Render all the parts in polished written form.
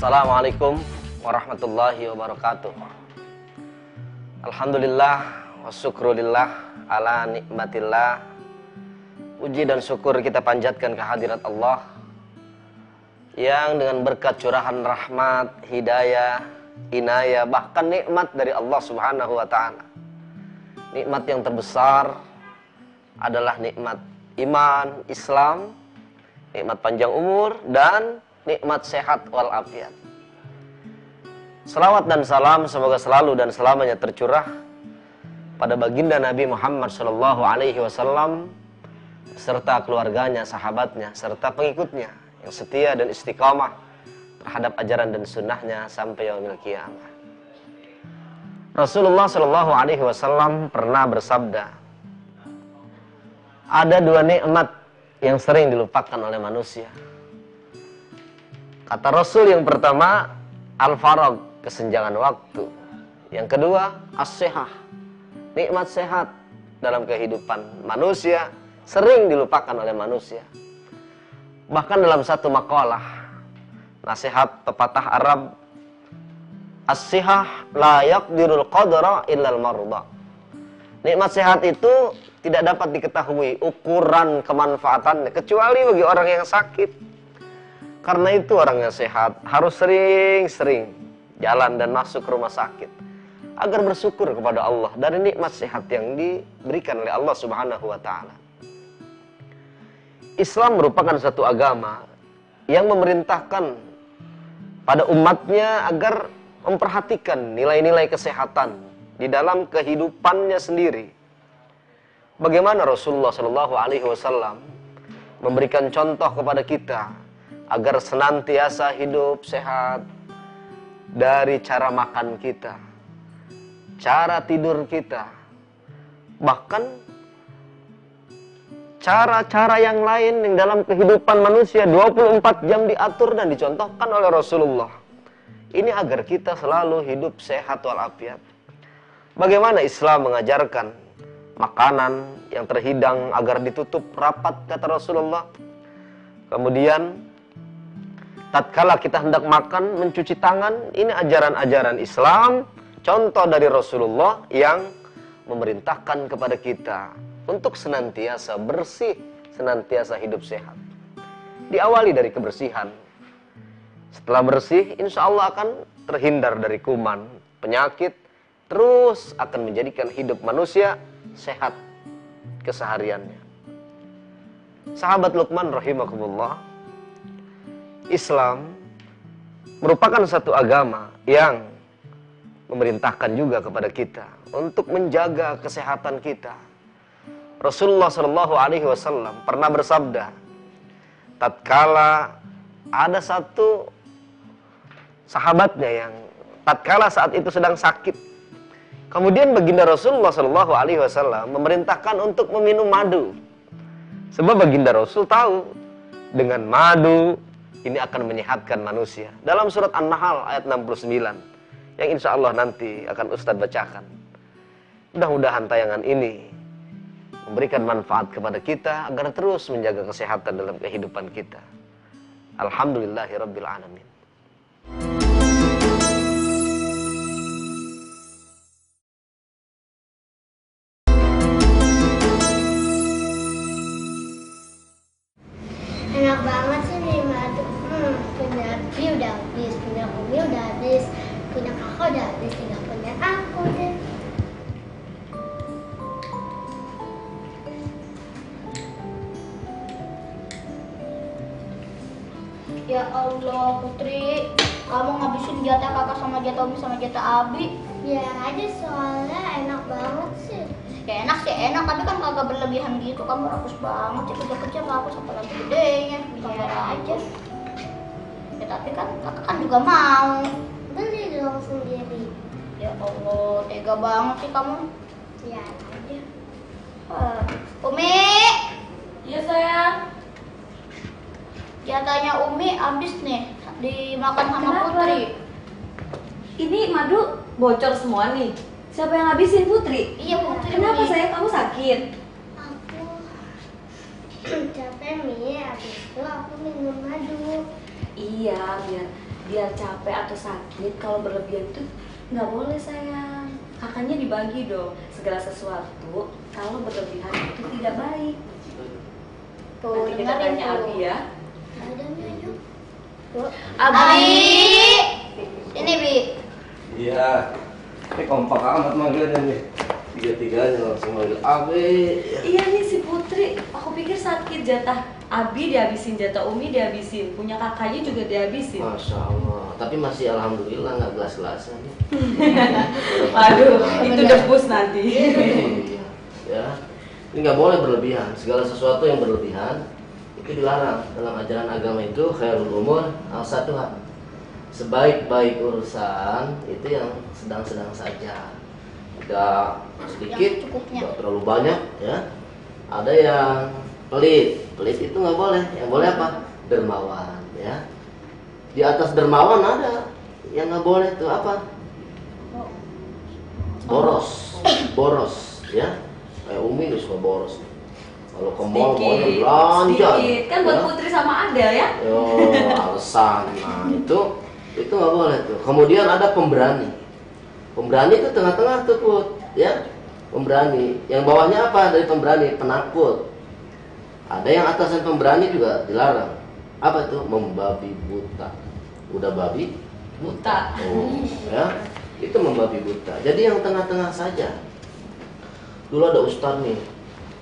Assalamualaikum warahmatullahi wabarakatuh. Alhamdulillah wa syukrulillah ala nikmatillah. Puji dan syukur kita panjatkan kehadirat Allah yang dengan berkat curahan rahmat, hidayah, inayah, bahkan nikmat dari Allah Subhanahu wa taala. Nikmat yang terbesar adalah nikmat iman, Islam, nikmat panjang umur, dan nikmat sehat walafiat. Selawat dan salam semoga selalu dan selamanya tercurah pada baginda Nabi Muhammad SAW serta keluarganya, sahabatnya, serta pengikutnya yang setia dan istiqamah terhadap ajaran dan sunnahnya sampai yaumil qiyamah. Rasulullah SAW pernah bersabda, ada dua nikmat yang sering dilupakan oleh manusia. Kata Rasul, yang pertama al-farag, kesenjangan waktu. Yang kedua as-sihah, nikmat sehat dalam kehidupan manusia sering dilupakan oleh manusia. Bahkan dalam satu makalah nasihat pepatah Arab, as-sihah la yaqdirul qadra illal marudha. Nikmat sehat itu tidak dapat diketahui ukuran kemanfaatannya kecuali bagi orang yang sakit. Karena itu orang yang sehat harus sering-sering jalan dan masuk ke rumah sakit agar bersyukur kepada Allah dari nikmat sehat yang diberikan oleh Allah Subhanahu wa taala. Islam merupakan satu agama yang memerintahkan pada umatnya agar memperhatikan nilai-nilai kesehatan di dalam kehidupannya sendiri. Bagaimana Rasulullah SAW memberikan contoh kepada kita agar senantiasa hidup sehat, dari cara makan kita, cara tidur kita, bahkan cara-cara yang lain yang dalam kehidupan manusia 24 jam diatur dan dicontohkan oleh Rasulullah. Ini agar kita selalu hidup sehat walafiat. Bagaimana Islam mengajarkan makanan yang terhidang agar ditutup rapat, kata Rasulullah. Kemudian tatkala kita hendak makan, mencuci tangan. Ini ajaran-ajaran Islam, contoh dari Rasulullah yang memerintahkan kepada kita untuk senantiasa bersih, senantiasa hidup sehat. Diawali dari kebersihan. Setelah bersih, insya Allah akan terhindar dari kuman, penyakit, terus akan menjadikan hidup manusia sehat kesehariannya. Sahabat Luqman rahimakumullah, Islam merupakan satu agama yang memerintahkan juga kepada kita untuk menjaga kesehatan kita. Rasulullah SAW pernah bersabda, tatkala ada satu sahabatnya yang tatkala saat itu sedang sakit, kemudian baginda Rasulullah SAW memerintahkan untuk meminum madu. Sebab baginda Rasul tahu dengan madu ini akan menyehatkan manusia. Dalam surat An-Nahl ayat 69 yang insya Allah nanti akan Ustadz bacakan. Mudah-mudahan tayangan ini memberikan manfaat kepada kita agar terus menjaga kesehatan dalam kehidupan kita. Alhamdulillahirabbil alamin. Enak banget sih nih madu. Punya Ki udah habis, punya Umi udah habis, punya kakak udah habis, tinggal punya aku deh. Ya Allah, Putri, kamu ngabisin jatah kakak sama jatah Umi sama jatah Abi. Biar aja soalnya enak banget sih. Ya enak sih enak, tapi kan kagak berlebihan gitu. Kamu rakus banget sih, kerja-kerja rakus apalagi gedenya. Sabar aja. Ya tapi kan kakak kan juga mau. Beli dong sendiri. Ya Allah, tega banget sih kamu. Biar aja. Umi, Iya sayang. jatahnya Umi habis nih dimakan sama Kenapa? Putri. Ini madu bocor semua nih. Siapa yang habisin Putri? Iya Putri. Kenapa Umi. sayang, kamu sakit? Aku capek nih, abis itu aku minum madu. Iya, biar biar capek atau sakit kalau berlebihan tuh nggak boleh sayang. Kakaknya dibagi dong, segala sesuatu kalau berlebihan itu tidak baik. Tuh, Nanti kita dengerin tanya tuh. Abi ya. Ada nih, ayo. Abi, ini Bi. Iya. Ini kompak amat manggilnya nih. Tiga-tiganya langsung manggil Abi. Iya nih si Putri, aku pikir sakit, jatah Abi dihabisin, jatah Umi dihabisin, punya kakaknya juga dihabisin. Masya Allah, tapi masih alhamdulillah nggak gelas-gelasan. Aduh, itu debus nanti. Iya, ya. Ini nggak boleh berlebihan. Segala sesuatu yang berlebihan itu dilarang dalam ajaran agama itu. Khairul umur awsatuha. Sebaik-baik urusan itu yang sedang-sedang saja. Tidak sedikit, Yang cukupnya. tidak terlalu banyak, ya. Ada yang pelit, pelit itu nggak boleh. Yang boleh apa? Dermawan, ya. Di atas dermawan ada yang nggak boleh tuh apa? Boros, boros, ya. Kayak Umi ini suka boros. Kalau ke mall mau belanja, sedikit. Kan buat ya. Putri sama Adel ya. Oh, alasan. Nah, itu nggak boleh tuh. Kemudian ada pemberani. Pemberani itu tengah-tengah tuh, Put, ya. Pemberani. Yang bawahnya apa dari pemberani? Penakut. Ada yang atasan pemberani juga dilarang. Apa tuh? Membabi buta. Udah babi Buta. Oh, ya. Itu membabi buta. Jadi yang tengah-tengah saja. Dulu ada ustadz nih.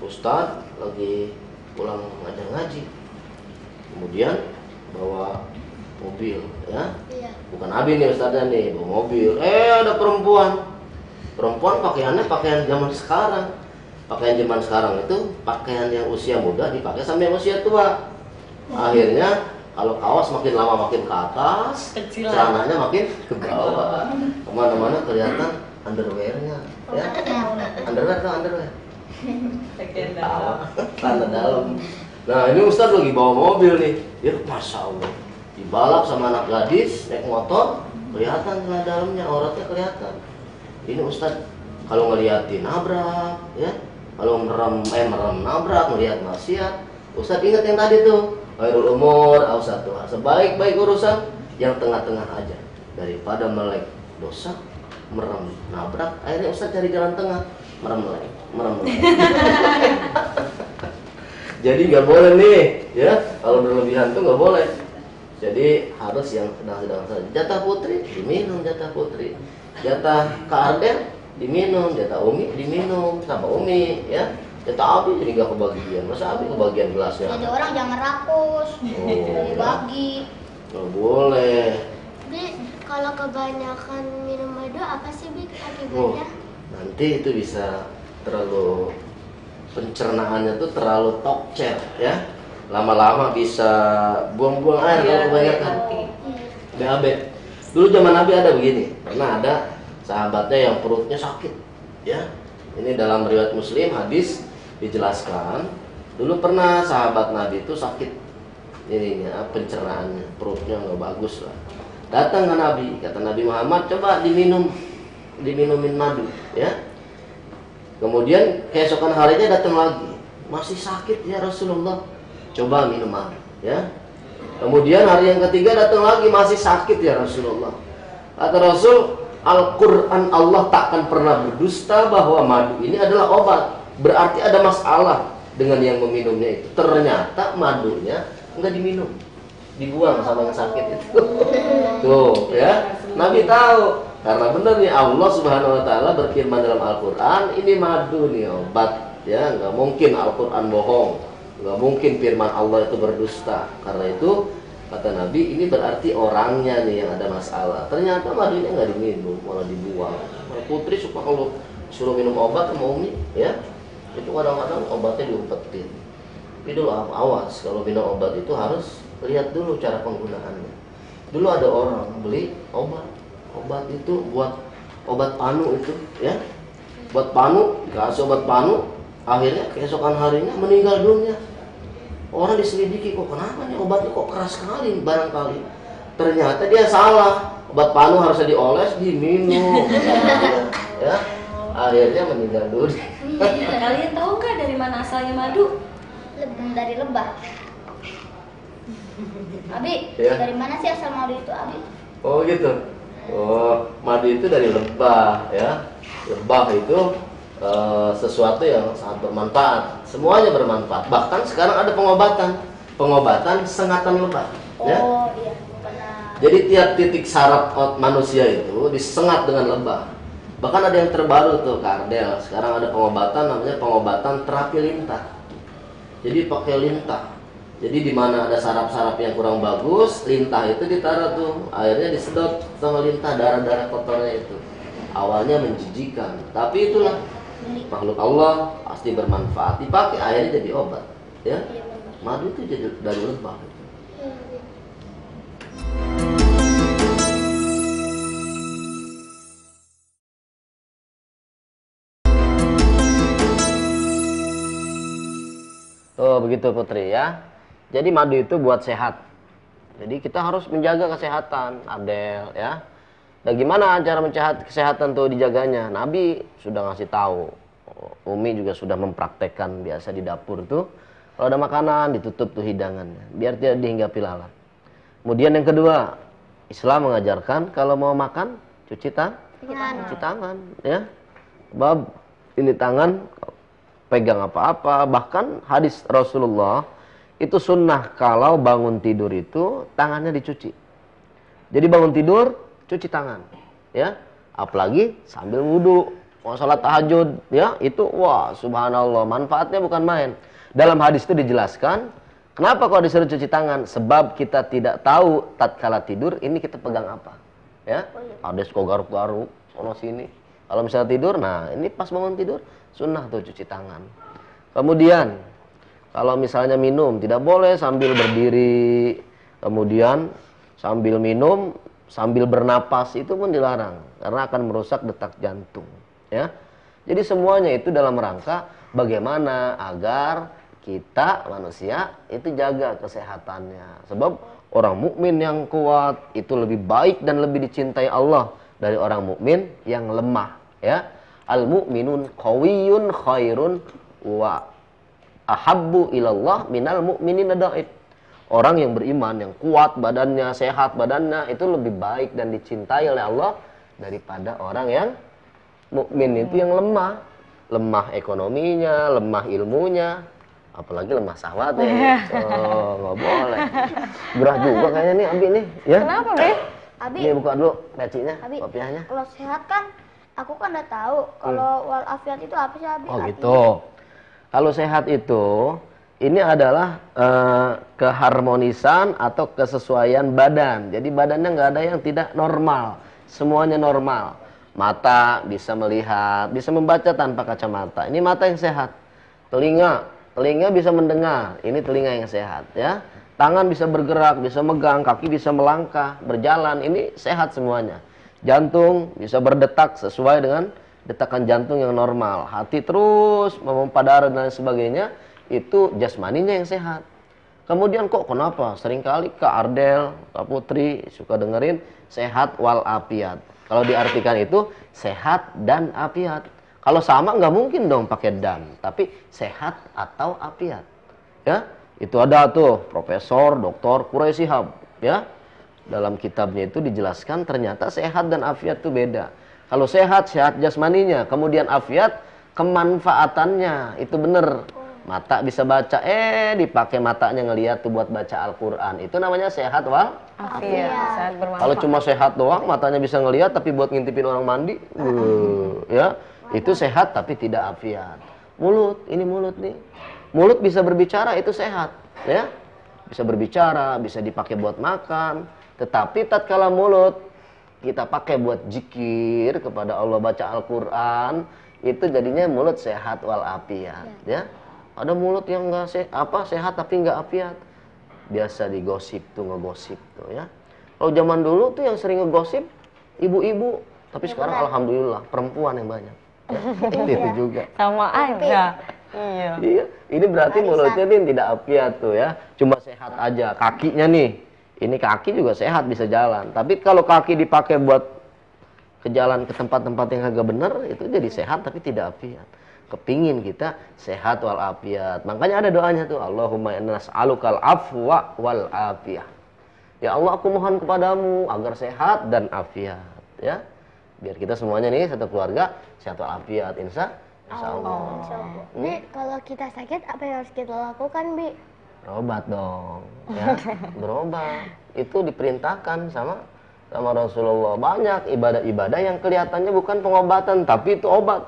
Ustadz lagi pulang ngajar ngaji. Kemudian bawa mobil, ya. Iya. Bukan Abi nih ustadznya nih, bawa mobil. Ada perempuan. Perempuan pakaiannya pakaian zaman sekarang. Pakaian zaman sekarang itu pakaian yang usia muda dipakai sama yang usia tua. Akhirnya kalau kaos makin lama makin ke atas, Kecilan. celananya makin ke bawah. Kemana-mana kelihatan underwearnya, ya. Underwear tuh underwear. Bagian Tahu, dalam. celana dalam. Nah ini Ustadz lagi bawa mobil nih, ya masya Allah. Dibalap sama anak gadis naik motor, kelihatan celana dalamnya, auratnya kelihatan. Ini Ustadz kalau ngeliatin nabrak, ya. Kalau merem nabrak, ngeliat maksiat. Ustadz ingat yang tadi tuh, khairul umur awsatuha. Sebaik-baik urusan yang tengah-tengah aja. Daripada melek dosa, merem nabrak, akhirnya Ustadz cari jalan tengah, merem melek. Jadi nggak boleh nih, ya. Kalau berlebihan tuh nggak boleh. Jadi harus yang sedang-sedang saja. Jatah Putri diminum, jatah Putri. Jatah Kak Arden diminum, jatah Umi diminum sama Umi, ya. Jatah Abi jadi nggak kebagian. Masa Abi kebagian gelasnya? Jadi orang jangan rakus. Oh, Bagi. nggak boleh. Bi, kalau kebanyakan minum madu apa sih, Bi, Oh, akibatnya? nanti itu bisa terlalu pencernaannya tuh terlalu tokcer, ya. Lama-lama bisa buang-buang air kalau kebanyakan. BAB. Dulu zaman Nabi ada begini. Pernah ada sahabatnya yang perutnya sakit, ya. Ini dalam riwayat Muslim hadis dijelaskan. Dulu pernah sahabat Nabi itu sakit ininya, pencernaannya, perutnya nggak bagus lah. Datang ke Nabi, kata Nabi Muhammad, coba diminumin madu, ya. Kemudian keesokan harinya datang lagi, masih sakit ya Rasulullah, coba minum madu, ya. Kemudian hari yang ketiga datang lagi, masih sakit ya Rasulullah. Kata Rasul, Al-Quran Allah takkan pernah berdusta bahwa madu ini adalah obat. Berarti ada masalah dengan yang meminumnya itu. Ternyata madunya nggak diminum, dibuang sama yang sakit itu. Tuh, ya. Nabi tahu. Karena benar nih Allah Subhanahu wa taala berfirman dalam Al-Qur'an, ini madu nih obat, ya. Nggak mungkin Al-Qur'an bohong. Nggak mungkin firman Allah itu berdusta. Karena itu kata Nabi, ini berarti orangnya nih yang ada masalah. Ternyata madunya nggak diminum, malah dibuang. Nah, Putri suka kalau suruh minum obat sama Umi, ya. Itu kadang-kadang obatnya diumpetin. Tapi dulu awas, kalau minum obat itu harus lihat dulu cara penggunaannya. Dulu ada orang beli obat itu buat obat panu itu, ya. Buat panu, dikasih obat panu, akhirnya keesokan harinya meninggal dunia. Orang diselidiki, kok kenapa nih obatnya kok keras sekali barangkali. Ternyata dia salah. Obat panu harusnya dioles, diminum. Ya. Akhirnya meninggal dunia. Kalian tahu nggak dari mana asalnya madu? Dari lebah. Abi, Ya. dari mana sih asal madu itu, Abi? Oh gitu. Oh, madu itu dari lebah ya. Lebah itu sesuatu yang sangat bermanfaat. Semuanya bermanfaat. Bahkan sekarang ada pengobatan sengatan lebah. Ya. Oh iya, benar. Jadi tiap titik saraf manusia itu disengat dengan lebah. Bahkan ada yang terbaru tuh Kardel. Sekarang ada pengobatan namanya pengobatan terapi lintah. Jadi pakai lintah. Jadi di mana ada saraf-saraf yang kurang bagus, lintah itu ditaruh tuh, airnya disedot sama lintah, darah-darah kotornya itu. Awalnya menjijikan, tapi itulah makhluk Allah pasti bermanfaat. Dipakai airnya jadi obat, ya. Madu itu jadi dari lebah. Tuh begitu Putri ya. Jadi madu itu buat sehat. Jadi kita harus menjaga kesehatan, Adel ya. Dan gimana cara menjaga kesehatan tuh dijaganya? Nabi sudah ngasih tahu. Umi juga sudah mempraktekkan biasa di dapur tuh. Kalau ada makanan ditutup tuh hidangannya, biar tidak dihinggapi lalat. Kemudian yang kedua, Islam mengajarkan kalau mau makan cuci tangan ya. Sebab ini tangan pegang apa-apa, bahkan hadis Rasulullah itu sunnah kalau bangun tidur itu tangannya dicuci. Jadi bangun tidur cuci tangan, ya. Apalagi sambil wudhu, mau sholat tahajud, ya itu wah subhanallah manfaatnya bukan main. Dalam hadis itu dijelaskan kenapa kok disuruh cuci tangan? Sebab kita tidak tahu tatkala tidur ini kita pegang apa, ya. Ada kok garuk-garuk sono sini. Kalau misalnya tidur, nah ini pas bangun tidur sunnah tuh cuci tangan. Kemudian kalau misalnya minum, tidak boleh sambil berdiri, kemudian sambil minum, sambil bernapas, itu pun dilarang. Karena akan merusak detak jantung. Ya. Jadi semuanya itu dalam rangka bagaimana agar kita manusia itu jaga kesehatannya. Sebab orang mukmin yang kuat itu lebih baik dan lebih dicintai Allah dari orang mukmin yang lemah. Ya. Al-mu'minun qawiyyun khairun wa ahabbu ilallah minal mu'minin da'if. Orang yang beriman, yang kuat badannya, sehat badannya, itu lebih baik dan dicintai oleh Allah daripada orang yang mukmin itu yang lemah. Lemah ekonominya, lemah ilmunya, apalagi lemah syahwatnya. Oh, nggak boleh. Gerah juga kayaknya nih Abi nih, ya. Kenapa, Be? Abi, Ini buka dulu pecinya, Abi, kopiahnya. kalau sehat kan, aku kan udah tahu kalau walafiat itu apa sih, Abi? Oh Artinya? gitu. Kalau sehat itu, ini adalah keharmonisan atau kesesuaian badan. Jadi badannya nggak ada yang tidak normal, semuanya normal. Mata bisa melihat, bisa membaca tanpa kacamata. Ini mata yang sehat. Telinga bisa mendengar. Ini telinga yang sehat, ya. Tangan bisa bergerak, bisa megang, kaki bisa melangkah, berjalan. Ini sehat semuanya. Jantung bisa berdetak sesuai dengan detakan jantung yang normal, hati terus memompa darah dan sebagainya, itu jasmaninya yang sehat. Kemudian kok kenapa seringkali Kak Ardel, Kak Putri suka dengerin sehat walafiat. Kalau diartikan itu sehat dan afiat. Kalau sama nggak mungkin dong pakai dan, tapi sehat atau afiat. Ya, itu ada tuh Profesor Dr. Quraisy Shihab, ya. Dalam kitabnya itu dijelaskan ternyata sehat dan afiat itu beda. Kalau sehat, sehat jasmaninya. Kemudian afiat, kemanfaatannya. Itu benar. Mata bisa baca. Dipakai matanya ngelihat tuh buat baca Al-Quran. Itu namanya sehat Sehat bermanfaat. Kalau cuma sehat doang, matanya bisa ngelihat tapi buat ngintipin orang mandi. Ya, itu sehat tapi tidak afiat. Mulut, ini mulut nih. Mulut bisa berbicara, itu sehat. Ya, bisa berbicara, bisa dipakai buat makan. Tetapi tatkala mulut kita pakai buat zikir kepada Allah, baca Al-Quran, itu jadinya mulut sehat walafiat, ya. Ada mulut yang nggak sehat tapi nggak afiat, biasa digosip tuh, ngegosip tuh, ya. Kalau zaman dulu tuh yang sering ngegosip ibu-ibu, tapi sekarang alhamdulillah perempuan yang banyak, ya. Itu juga. Sama aja. Iya. Iya, ini berarti mulutnya nih tidak afiat tuh, ya. Cuma sehat aja, kakinya nih. Ini kaki juga sehat, bisa jalan. Tapi kalau kaki dipakai buat ke jalan ke tempat-tempat yang agak benar, itu jadi sehat tapi tidak afiat. Kepingin kita sehat wal afiat. Makanya ada doanya tuh, Allahumma inna nas'alukal afwa wal afiyah. Ya Allah, aku mohon kepadamu agar sehat dan afiat, ya. Biar kita semuanya nih satu keluarga sehat walafiat, insya Allah. Bi, kalau kita sakit apa yang harus kita lakukan, Bi? Berobat dong, ya. Berobat. Itu diperintahkan sama Rasulullah. Banyak ibadah-ibadah yang kelihatannya bukan pengobatan, tapi itu obat.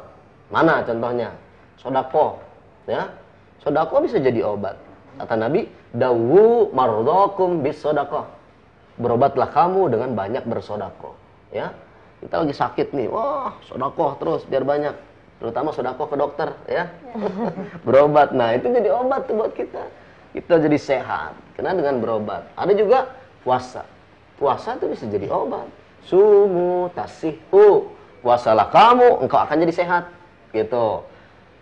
Mana contohnya? Sodako, ya. Sodako bisa jadi obat. Kata Nabi, dawu mardokum bis sodako. Berobatlah kamu dengan banyak bersodako, ya. Kita lagi sakit nih, wah sodako terus biar banyak. Terutama sodako ke dokter, ya. Berobat, nah itu jadi obat tuh buat kita. Kita jadi sehat, karena dengan berobat. Ada juga puasa. Puasa itu bisa jadi obat. Sumu tasihu. Puasalah kamu, engkau akan jadi sehat. Gitu.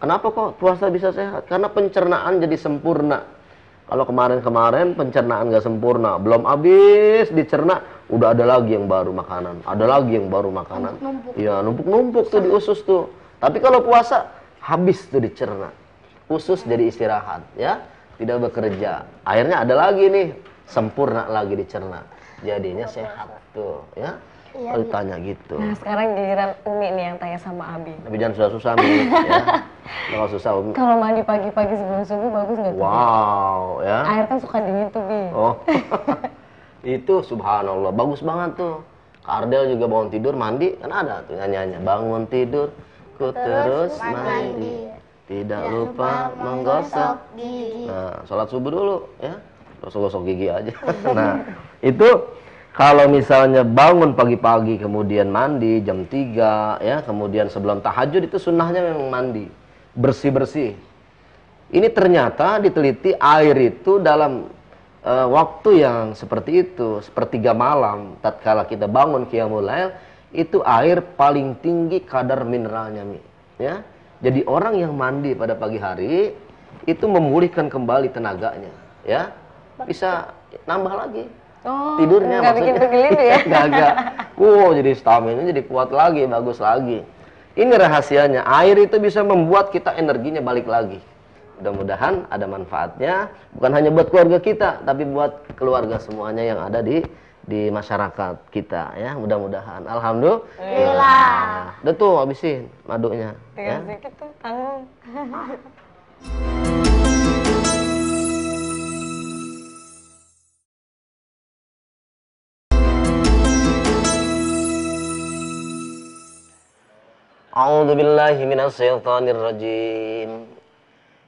Kenapa kok puasa bisa sehat? Karena pencernaan jadi sempurna. Kalau kemarin-kemarin pencernaan gak sempurna, belum habis dicerna, udah ada lagi yang baru makanan. Ada lagi yang baru makanan. Iya, numpuk-numpuk tuh di usus tuh. Tapi kalau puasa, habis tuh dicerna. Usus jadi istirahat, ya. Tidak bekerja. Akhirnya ada lagi nih, sempurna lagi dicerna. Jadinya sehat tuh, ya. Lalu tanya gitu. Nah, sekarang giliran Umi nih yang tanya sama Abi. Tapi jangan susah-susah nih, ya. Kalau susah Umi. Kalau mandi pagi-pagi sebelum subuh bagus nggak tuh? Wow, ya. Air kan suka dingin tuh, Bi. Oh. Itu subhanallah, bagus banget tuh. Kak Ardel juga bangun tidur mandi, kan ada tuh nyanyiannya. Bangun tidur, ku terus mandi. Tidak lupa menggosok gigi. Nah, sholat subuh dulu, ya. Gosok-gosok gigi aja. Nah, itu kalau misalnya bangun pagi-pagi kemudian mandi jam 3, ya, kemudian sebelum tahajud itu sunnahnya memang mandi. Bersih-bersih. Ini ternyata diteliti air itu dalam waktu yang seperti itu, sepertiga malam, tatkala kita bangun qiyamul lail, itu air paling tinggi kadar mineralnya, Mi. Ya. Jadi orang yang mandi pada pagi hari itu memulihkan kembali tenaganya, ya. Bisa nambah lagi. Oh, Tidurnya nggak bikin bergelin ya? Enggak. Wow, jadi stamina jadi kuat lagi, bagus lagi. Ini rahasianya. Air itu bisa membuat kita energinya balik lagi. Mudah-mudahan ada manfaatnya, bukan hanya buat keluarga kita, tapi buat keluarga semuanya yang ada di masyarakat kita, ya. Mudah-mudahan. Alhamdulillah. Udah tuh habisin madunya, ya. Tinggal sedikit tuh, tanggung. A'udzu billahi minasy syaithanir rajim.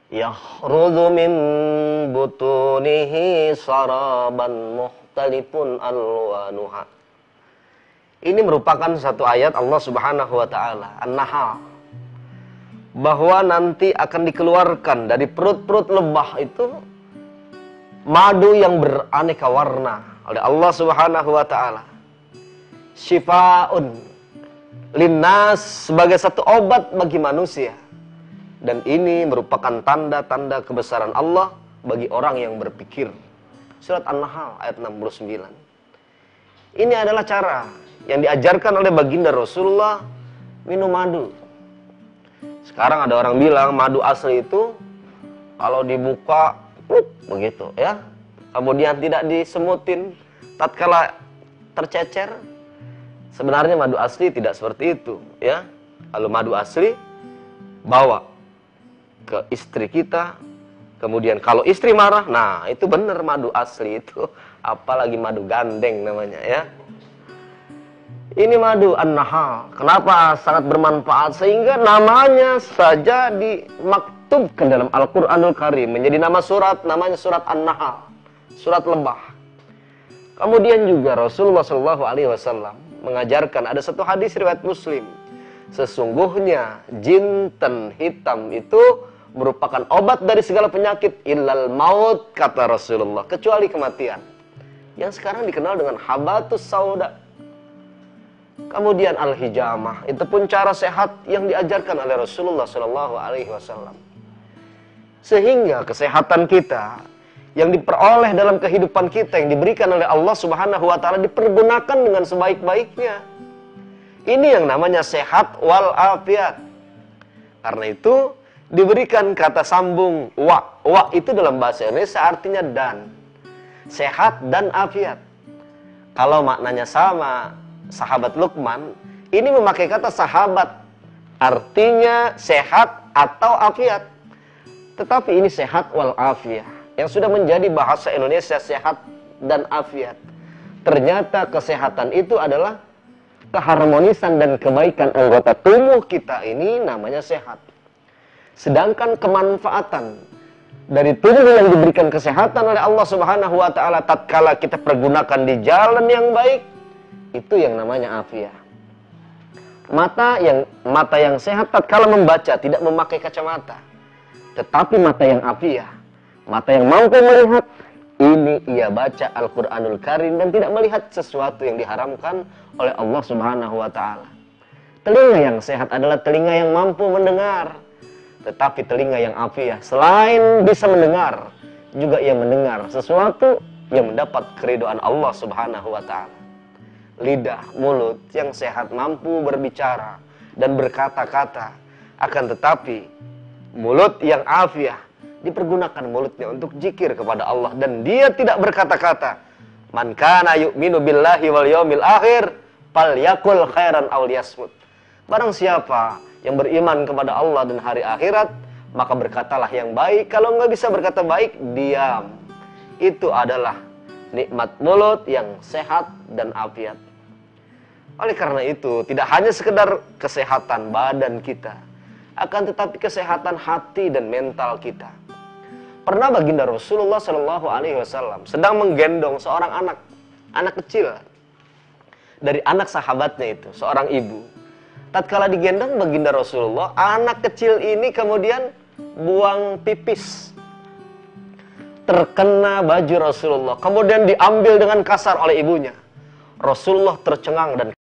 Yakhruju min butunihi saraban mukhtalifun alwanuha. Ini merupakan satu ayat Allah Subhanahu wa taala, An-Nahl. Bahwa nanti akan dikeluarkan dari perut-perut lebah itu madu yang beraneka warna oleh Allah Subhanahu wa taala. Syifaun linnas, sebagai satu obat bagi manusia. Dan ini merupakan tanda-tanda kebesaran Allah bagi orang yang berpikir. Surat An-Nahl ayat 69. Ini adalah cara yang diajarkan oleh baginda Rasulullah minum madu. Sekarang ada orang bilang madu asli itu kalau dibuka begitu, ya. Kemudian tidak disemutin tatkala tercecer. Sebenarnya madu asli tidak seperti itu, ya. Kalau madu asli bawa ke istri kita, kemudian kalau istri marah, nah itu benar madu asli itu, apalagi madu gandeng namanya, ya. Ini madu An-Nahl. Kenapa sangat bermanfaat? Sehingga namanya saja dimaktubkan dalam Al-Qur'anul Karim menjadi nama surat, namanya surat An-Nahl, surat lebah. Kemudian juga Rasulullah SAW mengajarkan, ada satu hadis riwayat Muslim, sesungguhnya jinten hitam itu merupakan obat dari segala penyakit illal maut, kata Rasulullah, kecuali kematian, yang sekarang dikenal dengan habatus sauda. Kemudian al-hijamah, itu pun cara sehat yang diajarkan oleh Rasulullah SAW. Sehingga kesehatan kita yang diperoleh dalam kehidupan kita, yang diberikan oleh Allah Subhanahu wa taala, dipergunakan dengan sebaik-baiknya. Ini yang namanya sehat wal afiat. Karena itu diberikan kata sambung wa. Wa itu dalam bahasa Indonesia artinya dan. Sehat dan afiat. Kalau maknanya sama, sahabat Luqman ini memakai kata sahabat, artinya sehat atau afiat. Tetapi ini sehat wal afiyah, yang sudah menjadi bahasa Indonesia, sehat dan afiat. Ternyata kesehatan itu adalah keharmonisan dan kebaikan anggota tubuh kita, ini namanya sehat. Sedangkan kemanfaatan dari tubuh yang diberikan kesehatan oleh Allah Subhanahu wa taala tatkala kita pergunakan di jalan yang baik, itu yang namanya afiah. Mata yang sehat tatkala membaca tidak memakai kacamata. Tetapi mata yang afiah, mata yang mampu melihat, ini ia baca Al-Qur'anul Karim dan tidak melihat sesuatu yang diharamkan oleh Allah Subhanahu wa taala. Telinga yang sehat adalah telinga yang mampu mendengar. Tetapi telinga yang afiah selain bisa mendengar, juga ia mendengar sesuatu yang mendapat keridhaan Allah Subhanahu wa taala. Lidah, mulut yang sehat mampu berbicara dan berkata-kata. Akan tetapi mulut yang afiah dipergunakan mulutnya untuk zikir kepada Allah dan dia tidak berkata-kata. Man kana yu'minu billahi wal yaumil akhir falyakul khairan aw liyasmut. Barang siapa yang beriman kepada Allah dan hari akhirat, maka berkatalah yang baik. Kalau nggak bisa berkata baik, diam. Itu adalah nikmat mulut yang sehat dan afiat. Oleh karena itu, tidak hanya sekedar kesehatan badan kita, akan tetapi kesehatan hati dan mental kita. Pernah baginda Rasulullah Shallallahu Alaihi Wasallam sedang menggendong seorang anak kecil dari anak sahabatnya itu, seorang ibu. Tatkala digendong baginda Rasulullah, anak kecil ini kemudian buang pipis, terkena baju Rasulullah, kemudian diambil dengan kasar oleh ibunya. Rasulullah tercengang dan